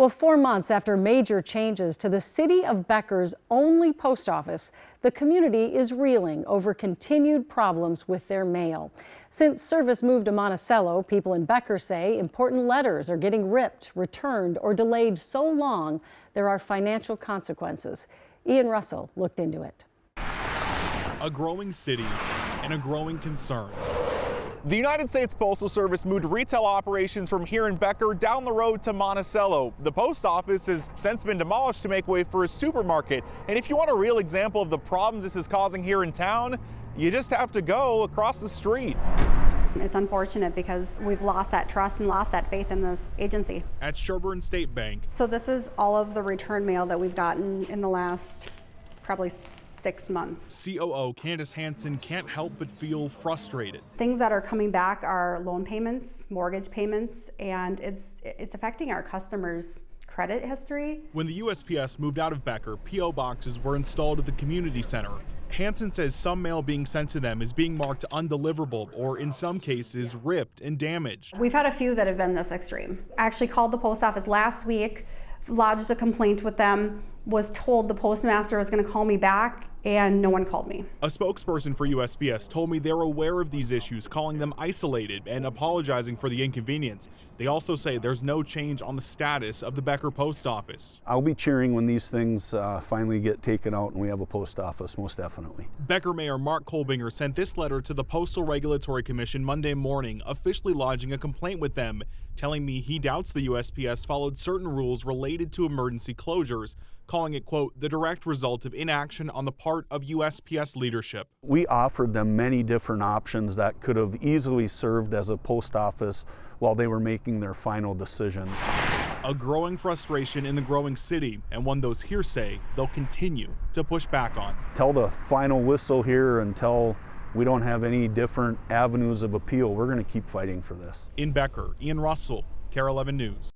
Well, 4 months after major changes to the city of Becker's only post office, the community is reeling over continued problems with their mail. Since service moved to Monticello, people in Becker say important letters are getting ripped, returned, or delayed so long there are financial consequences. Ian Russell looked into it. A growing city and a growing concern. The United States Postal Service moved retail operations from here in Becker down the road to Monticello. The post office has since been demolished to make way for a supermarket. And if you want a real example of the problems this is causing here in town, you just have to go across the street. It's unfortunate because we've lost that trust and lost that faith in this agency. At Sherburne State Bank. So this is all of the return mail that we've gotten in the last probably 6 months. COO Candace Hansen can't help but feel frustrated. Things that are coming back are loan payments, mortgage payments, and it's affecting our customers' credit history. When the USPS moved out of Becker, P.O. boxes were installed at the community center. Hansen says some mail being sent to them is being marked undeliverable or in some cases ripped and damaged. We've had a few that have been this extreme. I actually called the post office last week, lodged a complaint with them, was told the postmaster was going to call me back, and no one called me. A spokesperson for USPS told me they're aware of these issues, calling them isolated and apologizing for the inconvenience. They also say there's no change on the status of the Becker post office. I'll be cheering when these things finally get taken out and we have a post office, most definitely. Becker Mayor Mark Kolbinger sent this letter to the Postal Regulatory Commission Monday morning, officially lodging a complaint with them, telling me he doubts the USPS followed certain rules related to emergency closures, calling it, quote, the direct result of inaction on the part of USPS leadership. We offered them many different options that could have easily served as a post office while they were making their final decisions. A growing frustration in the growing city, and one those here say they'll continue to push back on. Till the final whistle here, until we don't have any different avenues of appeal, we're going to keep fighting for this. In Becker, Ian Russell, KARE 11 News.